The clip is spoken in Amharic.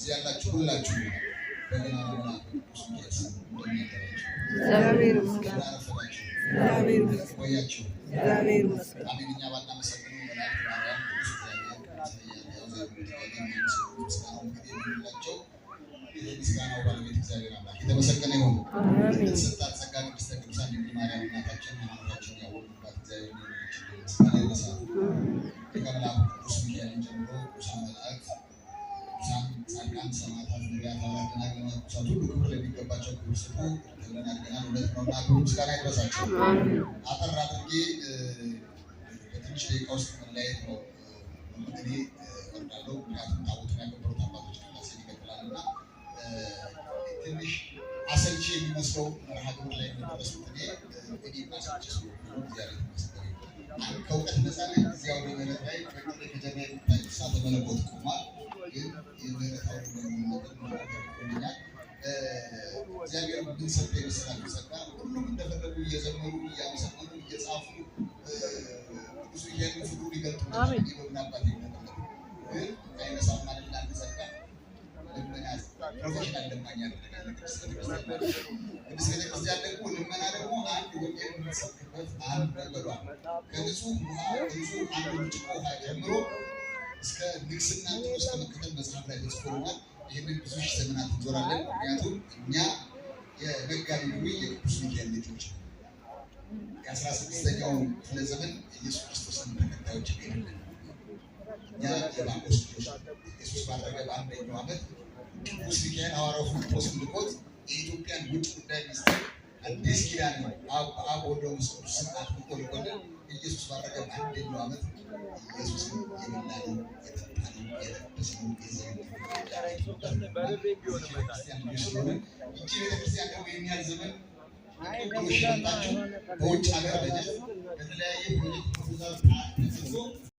ያላችሁ ሁላችሁ በገናና የተመሰገነ ይሁን። የተሰጣት ጸጋ ቅድስተ ቅዱሳን ድንግል ማርያም እናታችን ሃይማኖታችን ያወቁባት እግዚአብሔር ምስጋና ይድረሳት። ከመልአኩ ቅዱስ ሚካኤልን ጀምሮ ቅዱሳን መላእክት፣ ቅዱሳን ጻድቃን፣ ሰማዕታት፣ ነቢያት፣ ሐዋርያት፣ ደናግል፣ መነኮሳት ሁሉ ክብር ለሚገባቸው ክብር ስጡ ተብለን አድርገናል። እውነት ነውና ክብር ምስጋና ይድረሳቸው። አጠር አድርጌ በትንሽ ደቂቃ ውስጥ መለያየት ነው እኔ እወዳለሁ። ምክንያቱም ታቦቱን ያከበሩት አባቶች ቅዳሴ ይቀጥላልና ትንሽ አሰልቺ የሚመስለው መርሃ ግብር ላይ እንደደረሱት እኔ ማሰልቺ ስለሆነ እግዚአብሔር ይመስገን ከእውቀት ነፃነት እዚያው በምህረት ላይ ከጀርባ የሚታይ እሳተ መለኮት ቆሟል። ግን የምህረታዊ ነገር እግዚአብሔር ምን ሰጠ የመሰላችሁ ጸጋ ሁሉም እንደፈለጉ እየዘመሩ እያመሰገኑ እየጻፉ ብዙ ፍቅሩ ሊገልጡ የበግን አባት ይመለከቱ ግን አይነሳም ማለት ለአንድ ጸጋ ልመና ፕሮፌሽናል ለማኛ ያደረጋል። ቅድስት ቤተክርስቲያን ደግሞ ልመና ደግሞ አንድ ወንጌል የምትሰብክበት አንድ መንገዷ ከንጹህ ውሃ ከንጹህ አንድ ብርጭቆ ውሃ ጀምሮ እስከ ንግስና ድረስ ከመከተል መጽሐፍ ላይ ተጽፎልናል። ይህንን ብዙ ሺህ ዘመናት እንዞራለን። ምክንያቱም እኛ የመጋቢ ብሉይ የቅዱስ ሚካኤል ልጆች የ16ኛው ክፍለ ዘመን የኢየሱስ ክርስቶስን ተከታዮች አይደለም። እኛ የማርቆስ ልጆች ኢየሱስ ባረገ በአንደኛው ዓመት ቅዱስ ሚካኤል ሐዋርያው ፊልጶስን ልኮት የኢትዮጵያን ውጭ ጉዳይ ሚኒስትር አዲስ ኪዳን ነው አብ ወልድ ወመንፈስ ቅዱስን አጥምቆ ልኮልን ኢየሱስ ባረገ በአንደኛው ዓመት ኢየሱስን የበላነው የጠጣነው የለበስነው ይቺ ቤተክርስቲያን ደግሞ የሚያል ዘመን በውጭ ሀገር በተለያየ ፕሮጀክት